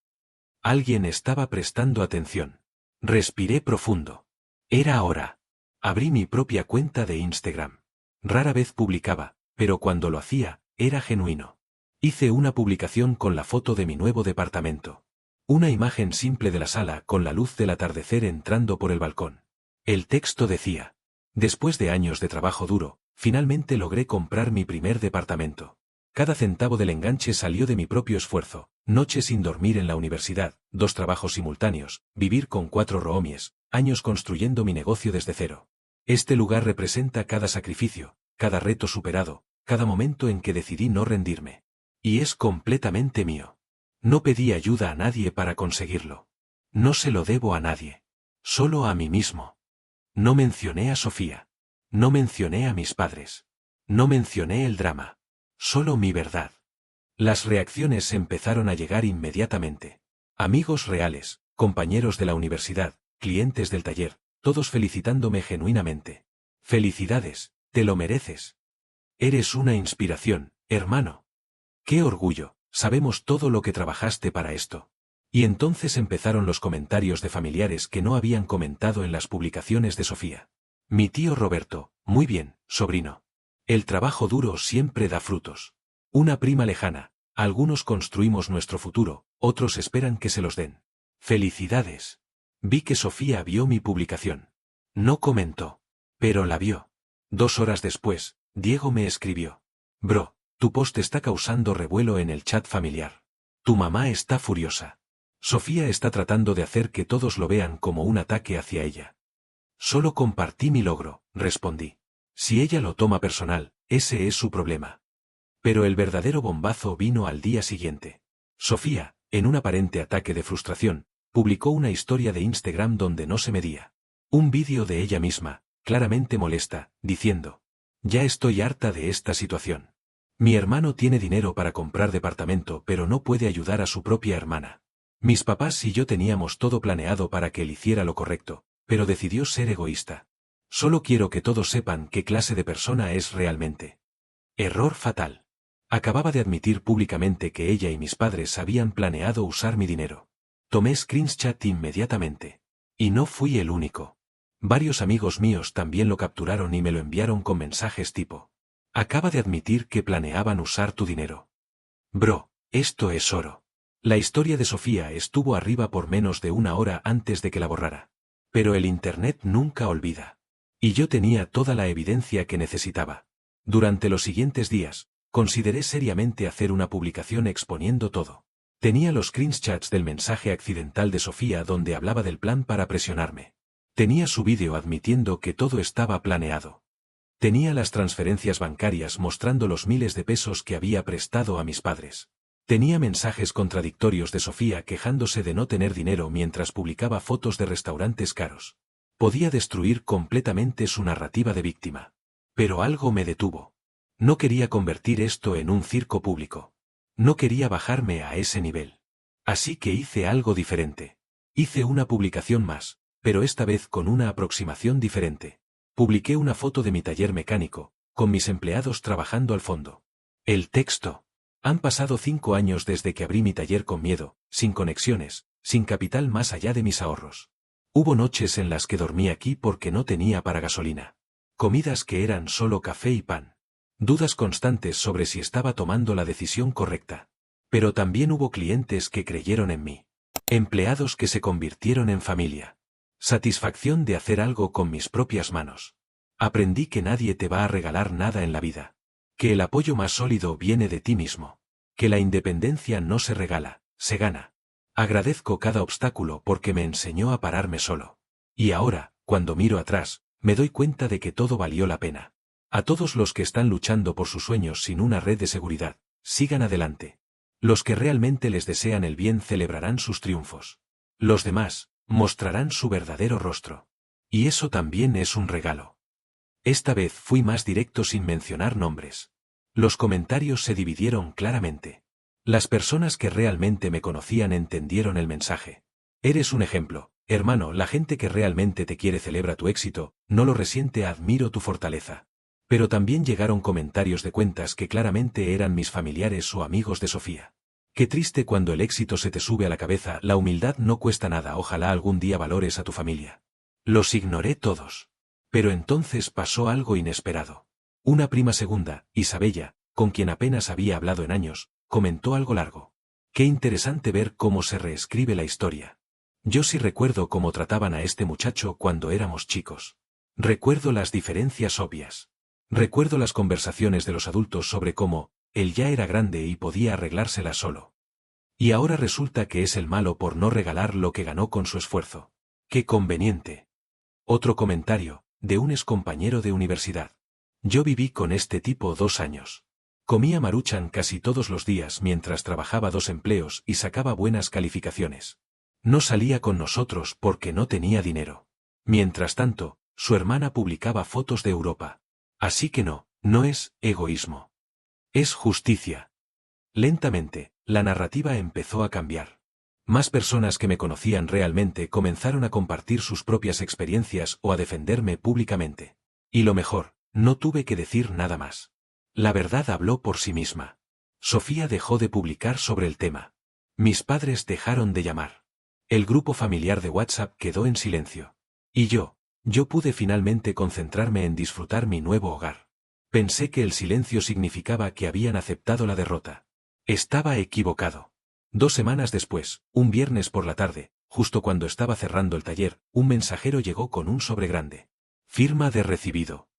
Alguien estaba prestando atención. Respiré profundo. Era hora. Abrí mi propia cuenta de Instagram. Rara vez publicaba, pero cuando lo hacía, era genuino. Hice una publicación con la foto de mi nuevo departamento. Una imagen simple de la sala con la luz del atardecer entrando por el balcón. El texto decía: después de años de trabajo duro, finalmente logré comprar mi primer departamento. Cada centavo del enganche salió de mi propio esfuerzo, noches sin dormir en la universidad, 2 trabajos simultáneos, vivir con 4 roomies, años construyendo mi negocio desde cero. Este lugar representa cada sacrificio, cada reto superado, cada momento en que decidí no rendirme. Y es completamente mío. No pedí ayuda a nadie para conseguirlo. No se lo debo a nadie. Solo a mí mismo. No mencioné a Sofía. No mencioné a mis padres. No mencioné el drama. Solo mi verdad. Las reacciones empezaron a llegar inmediatamente. Amigos reales, compañeros de la universidad, clientes del taller, todos felicitándome genuinamente. Felicidades, te lo mereces. Eres una inspiración, hermano. ¡Qué orgullo! Sabemos todo lo que trabajaste para esto. Y entonces empezaron los comentarios de familiares que no habían comentado en las publicaciones de Sofía. Mi tío Roberto: muy bien, sobrino. El trabajo duro siempre da frutos. Una prima lejana: algunos construimos nuestro futuro, otros esperan que se los den. Felicidades. Vi que Sofía vio mi publicación. No comentó. Pero la vio. 2 horas después, Diego me escribió: Bro, tu post está causando revuelo en el chat familiar. Tu mamá está furiosa. Sofía está tratando de hacer que todos lo vean como un ataque hacia ella. Solo compartí mi logro, respondí. Si ella lo toma personal, ese es su problema. Pero el verdadero bombazo vino al día siguiente. Sofía, en un aparente ataque de frustración, publicó una historia de Instagram donde no se medía. Un vídeo de ella misma, claramente molesta, diciendo: ya estoy harta de esta situación. Mi hermano tiene dinero para comprar departamento pero no puede ayudar a su propia hermana. Mis papás y yo teníamos todo planeado para que él hiciera lo correcto, pero decidió ser egoísta. Solo quiero que todos sepan qué clase de persona es realmente. Error fatal. Acababa de admitir públicamente que ella y mis padres habían planeado usar mi dinero. Tomé screenshot inmediatamente. Y no fui el único. Varios amigos míos también lo capturaron y me lo enviaron con mensajes tipo: acaba de admitir que planeaban usar tu dinero. Bro, esto es oro. La historia de Sofía estuvo arriba por menos de 1 hora antes de que la borrara. Pero el internet nunca olvida. Y yo tenía toda la evidencia que necesitaba. Durante los siguientes días, consideré seriamente hacer una publicación exponiendo todo. Tenía los screenshots del mensaje accidental de Sofía donde hablaba del plan para presionarme. Tenía su vídeo admitiendo que todo estaba planeado. Tenía las transferencias bancarias mostrando los miles de pesos que había prestado a mis padres. Tenía mensajes contradictorios de Sofía quejándose de no tener dinero mientras publicaba fotos de restaurantes caros. Podía destruir completamente su narrativa de víctima. Pero algo me detuvo. No quería convertir esto en un circo público. No quería bajarme a ese nivel. Así que hice algo diferente. Hice una publicación más, pero esta vez con una aproximación diferente. Publiqué una foto de mi taller mecánico, con mis empleados trabajando al fondo. El texto: han pasado 5 años desde que abrí mi taller con miedo, sin conexiones, sin capital más allá de mis ahorros. Hubo noches en las que dormí aquí porque no tenía para gasolina. Comidas que eran solo café y pan. Dudas constantes sobre si estaba tomando la decisión correcta. Pero también hubo clientes que creyeron en mí. Empleados que se convirtieron en familia. Satisfacción de hacer algo con mis propias manos. Aprendí que nadie te va a regalar nada en la vida. Que el apoyo más sólido viene de ti mismo. Que la independencia no se regala, se gana. Agradezco cada obstáculo porque me enseñó a pararme solo. Y ahora, cuando miro atrás, me doy cuenta de que todo valió la pena. A todos los que están luchando por sus sueños sin una red de seguridad, sigan adelante. Los que realmente les desean el bien celebrarán sus triunfos. Los demás mostrarán su verdadero rostro. Y eso también es un regalo. Esta vez fui más directo sin mencionar nombres. Los comentarios se dividieron claramente. Las personas que realmente me conocían entendieron el mensaje. Eres un ejemplo, hermano. La gente que realmente te quiere celebra tu éxito, no lo resiente. Admiro tu fortaleza. Pero también llegaron comentarios de cuentas que claramente eran mis familiares o amigos de Sofía. Qué triste cuando el éxito se te sube a la cabeza. La humildad no cuesta nada. Ojalá algún día valores a tu familia. Los ignoré todos. Pero entonces pasó algo inesperado. Una prima segunda, Isabella, con quien apenas había hablado en años, comentó algo largo. Qué interesante ver cómo se reescribe la historia. Yo sí recuerdo cómo trataban a este muchacho cuando éramos chicos. Recuerdo las diferencias obvias. Recuerdo las conversaciones de los adultos sobre cómo él ya era grande y podía arreglársela solo. Y ahora resulta que es el malo por no regalar lo que ganó con su esfuerzo. ¡Qué conveniente! Otro comentario, de un excompañero de universidad. Yo viví con este tipo 2 años. Comía Maruchan casi todos los días mientras trabajaba 2 empleos y sacaba buenas calificaciones. No salía con nosotros porque no tenía dinero. Mientras tanto, su hermana publicaba fotos de Europa. Así que no es egoísmo. Es justicia. Lentamente, la narrativa empezó a cambiar. Más personas que me conocían realmente comenzaron a compartir sus propias experiencias o a defenderme públicamente. Y lo mejor, no tuve que decir nada más. La verdad habló por sí misma. Sofía dejó de publicar sobre el tema. Mis padres dejaron de llamar. El grupo familiar de WhatsApp quedó en silencio. Y yo pude finalmente concentrarme en disfrutar mi nuevo hogar. Pensé que el silencio significaba que habían aceptado la derrota. Estaba equivocado. 2 semanas después, un viernes por la tarde, justo cuando estaba cerrando el taller, un mensajero llegó con un sobre grande. Firma de recibido.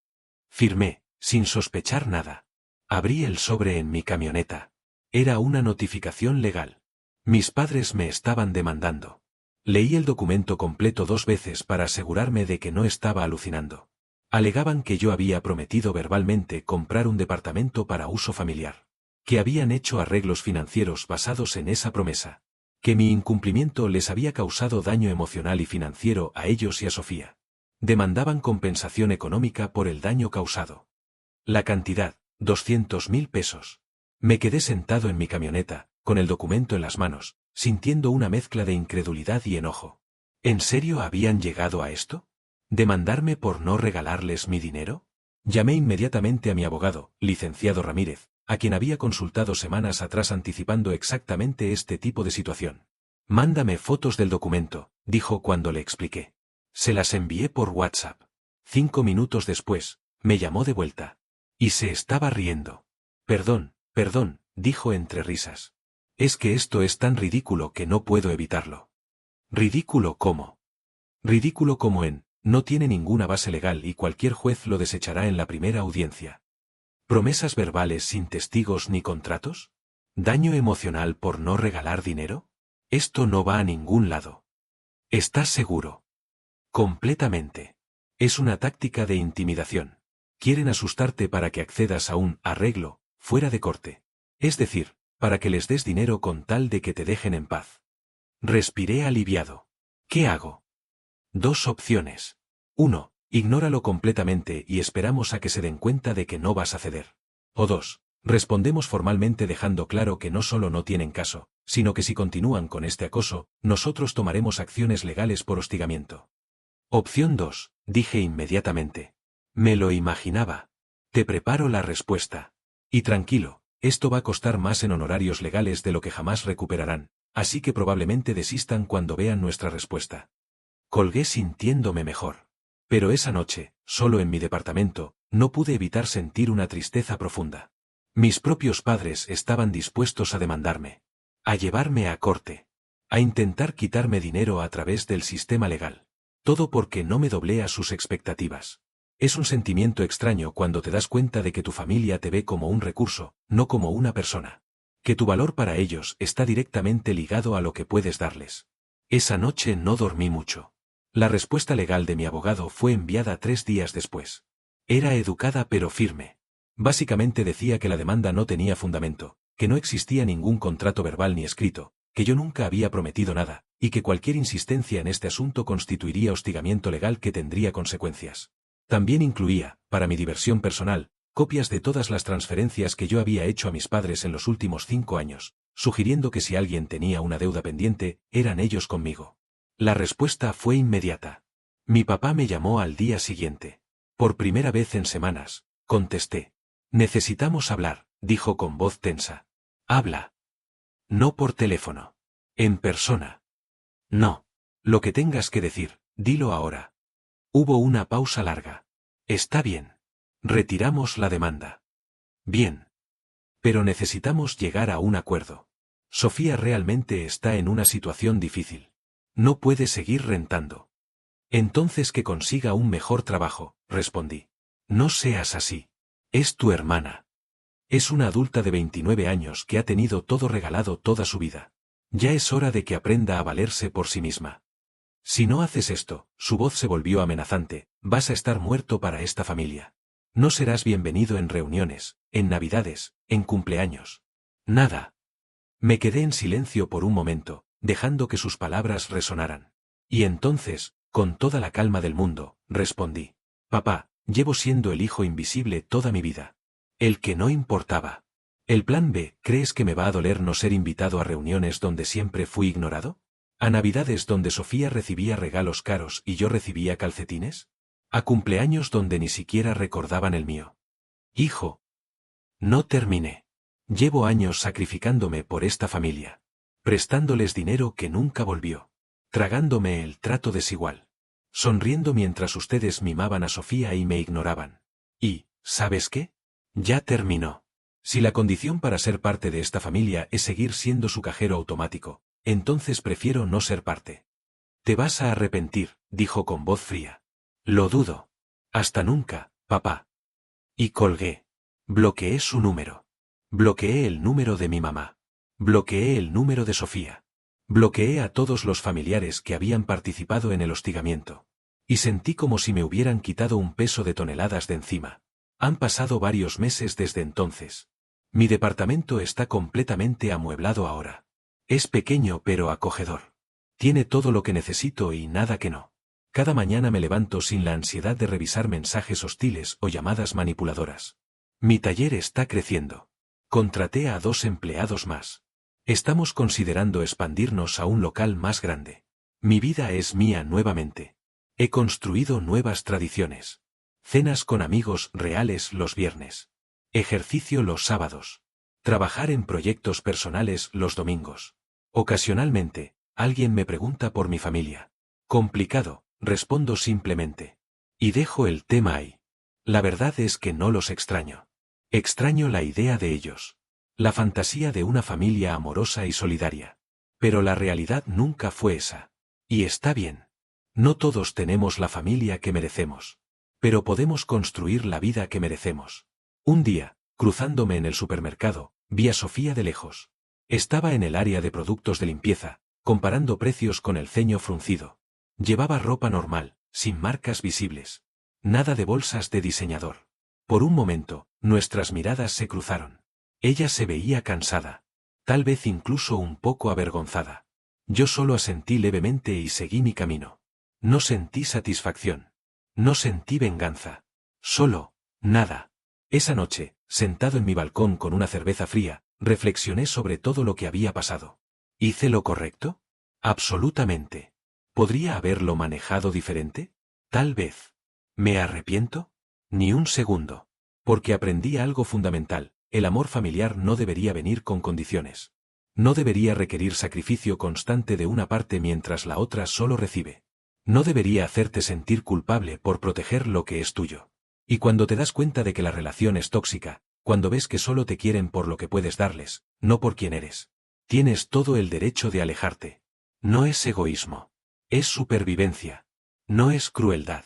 Firmé, sin sospechar nada. Abrí el sobre en mi camioneta. Era una notificación legal. Mis padres me estaban demandando. Leí el documento completo 2 veces para asegurarme de que no estaba alucinando. Alegaban que yo había prometido verbalmente comprar un departamento para uso familiar. Que habían hecho arreglos financieros basados en esa promesa. Que mi incumplimiento les había causado daño emocional y financiero a ellos y a Sofía. Demandaban compensación económica por el daño causado. La cantidad, 200.000 pesos. Me quedé sentado en mi camioneta, con el documento en las manos, sintiendo una mezcla de incredulidad y enojo. ¿En serio habían llegado a esto? ¿Demandarme por no regalarles mi dinero? Llamé inmediatamente a mi abogado, licenciado Ramírez, a quien había consultado semanas atrás anticipando exactamente este tipo de situación. Mándame fotos del documento, dijo cuando le expliqué. Se las envié por WhatsApp. 5 minutos después, me llamó de vuelta. Y se estaba riendo. Perdón, dijo entre risas. Es que esto es tan ridículo que no puedo evitarlo. ¿Ridículo cómo? Ridículo como no tiene ninguna base legal y cualquier juez lo desechará en la primera audiencia. ¿Promesas verbales sin testigos ni contratos? ¿Daño emocional por no regalar dinero? Esto no va a ningún lado. ¿Estás seguro? Completamente. Es una táctica de intimidación. Quieren asustarte para que accedas a un arreglo, fuera de corte. Es decir, para que les des dinero con tal de que te dejen en paz. Respiré aliviado. ¿Qué hago? 2 opciones. 1. Ignóralo completamente y esperamos a que se den cuenta de que no vas a ceder. O 2. Respondemos formalmente dejando claro que no solo no tienen caso, sino que si continúan con este acoso, nosotros tomaremos acciones legales por hostigamiento. Opción 2, dije inmediatamente. Me lo imaginaba. Te preparo la respuesta. Y tranquilo, esto va a costar más en honorarios legales de lo que jamás recuperarán, así que probablemente desistan cuando vean nuestra respuesta. Colgué sintiéndome mejor. Pero esa noche, solo en mi departamento, no pude evitar sentir una tristeza profunda. Mis propios padres estaban dispuestos a demandarme. A llevarme a corte. A intentar quitarme dinero a través del sistema legal. Todo porque no me doblé a sus expectativas. Es un sentimiento extraño cuando te das cuenta de que tu familia te ve como un recurso, no como una persona. Que tu valor para ellos está directamente ligado a lo que puedes darles. Esa noche no dormí mucho. La respuesta legal de mi abogado fue enviada 3 días después. Era educada pero firme. Básicamente decía que la demanda no tenía fundamento, que no existía ningún contrato verbal ni escrito, que yo nunca había prometido nada, y que cualquier insistencia en este asunto constituiría hostigamiento legal que tendría consecuencias. También incluía, para mi diversión personal, copias de todas las transferencias que yo había hecho a mis padres en los últimos 5 años, sugiriendo que si alguien tenía una deuda pendiente, eran ellos conmigo. La respuesta fue inmediata. Mi papá me llamó al día siguiente. Por primera vez en semanas, contesté. Necesitamos hablar, dijo con voz tensa. Habla. No por teléfono. En persona. No. Lo que tengas que decir, dilo ahora. Hubo una pausa larga. Está bien. Retiramos la demanda. Bien. Pero necesitamos llegar a un acuerdo. Sofía realmente está en una situación difícil. No puede seguir rentando. Entonces que consiga un mejor trabajo, respondí. No seas así. Es tu hermana. Es una adulta de 29 años que ha tenido todo regalado toda su vida. Ya es hora de que aprenda a valerse por sí misma. Si no haces esto, su voz se volvió amenazante, vas a estar muerto para esta familia. No serás bienvenido en reuniones, en navidades, en cumpleaños. Nada. Me quedé en silencio por un momento, dejando que sus palabras resonaran. Y entonces, con toda la calma del mundo, respondí. Papá, llevo siendo el hijo invisible toda mi vida. El que no importaba. ¿El plan B, crees que me va a doler no ser invitado a reuniones donde siempre fui ignorado? ¿A navidades donde Sofía recibía regalos caros y yo recibía calcetines? ¿A cumpleaños donde ni siquiera recordaban el mío? Hijo. No terminé. Llevo años sacrificándome por esta familia. Prestándoles dinero que nunca volvió. Tragándome el trato desigual. Sonriendo mientras ustedes mimaban a Sofía y me ignoraban. Y, ¿sabes qué? Ya terminó. Si la condición para ser parte de esta familia es seguir siendo su cajero automático, entonces prefiero no ser parte. Te vas a arrepentir, dijo con voz fría. Lo dudo. Hasta nunca, papá. Y colgué. Bloqueé su número. Bloqueé el número de mi mamá. Bloqueé el número de Sofía. Bloqueé a todos los familiares que habían participado en el hostigamiento. Y sentí como si me hubieran quitado un peso de toneladas de encima. Han pasado varios meses desde entonces. Mi departamento está completamente amueblado ahora. Es pequeño pero acogedor. Tiene todo lo que necesito y nada que no. Cada mañana me levanto sin la ansiedad de revisar mensajes hostiles o llamadas manipuladoras. Mi taller está creciendo. Contraté a 2 empleados más. Estamos considerando expandirnos a un local más grande. Mi vida es mía nuevamente. He construido nuevas tradiciones. Cenas con amigos reales los viernes. Ejercicio los sábados. Trabajar en proyectos personales los domingos. Ocasionalmente, alguien me pregunta por mi familia. Complicado, respondo simplemente. Y dejo el tema ahí. La verdad es que no los extraño. Extraño la idea de ellos. La fantasía de una familia amorosa y solidaria. Pero la realidad nunca fue esa. Y está bien. No todos tenemos la familia que merecemos. Pero podemos construir la vida que merecemos. Un día, cruzándome en el supermercado, vi a Sofía de lejos. Estaba en el área de productos de limpieza, comparando precios con el ceño fruncido. Llevaba ropa normal, sin marcas visibles. Nada de bolsas de diseñador. Por un momento, nuestras miradas se cruzaron. Ella se veía cansada. Tal vez incluso un poco avergonzada. Yo solo asentí levemente y seguí mi camino. No sentí satisfacción. No sentí venganza. Solo, nada. Esa noche, sentado en mi balcón con una cerveza fría, reflexioné sobre todo lo que había pasado. ¿Hice lo correcto? Absolutamente. ¿Podría haberlo manejado diferente? Tal vez. ¿Me arrepiento? Ni un segundo. Porque aprendí algo fundamental, el amor familiar no debería venir con condiciones. No debería requerir sacrificio constante de una parte mientras la otra solo recibe. No debería hacerte sentir culpable por proteger lo que es tuyo. Y cuando te das cuenta de que la relación es tóxica, cuando ves que solo te quieren por lo que puedes darles, no por quién eres, tienes todo el derecho de alejarte. No es egoísmo. Es supervivencia. No es crueldad.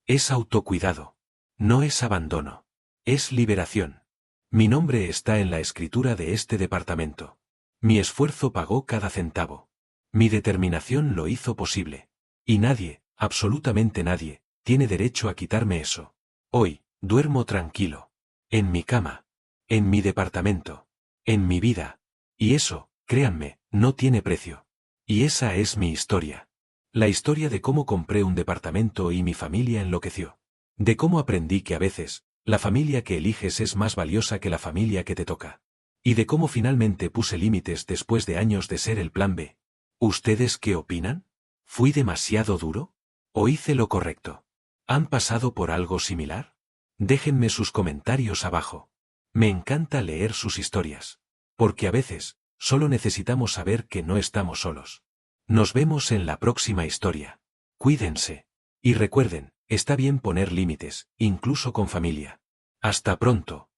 Es autocuidado. No es abandono. Es liberación. Mi nombre está en la escritura de este departamento. Mi esfuerzo pagó cada centavo. Mi determinación lo hizo posible. Y nadie, absolutamente nadie, tiene derecho a quitarme eso. Hoy, duermo tranquilo. En mi cama. En mi departamento. En mi vida. Y eso, créanme, no tiene precio. Y esa es mi historia. La historia de cómo compré un departamento y mi familia enloqueció. De cómo aprendí que a veces, la familia que eliges es más valiosa que la familia que te toca. Y de cómo finalmente puse límites después de años de ser el plan B. ¿Ustedes qué opinan? ¿Fui demasiado duro? ¿O hice lo correcto? ¿Han pasado por algo similar? Déjenme sus comentarios abajo. Me encanta leer sus historias. Porque a veces, solo necesitamos saber que no estamos solos. Nos vemos en la próxima historia. Cuídense. Y recuerden, está bien poner límites, incluso con familia. Hasta pronto.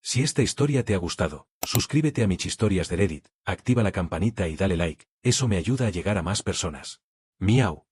Si esta historia te ha gustado, suscríbete a Michhistorias de Reddit, activa la campanita y dale like, eso me ayuda a llegar a más personas. Miau.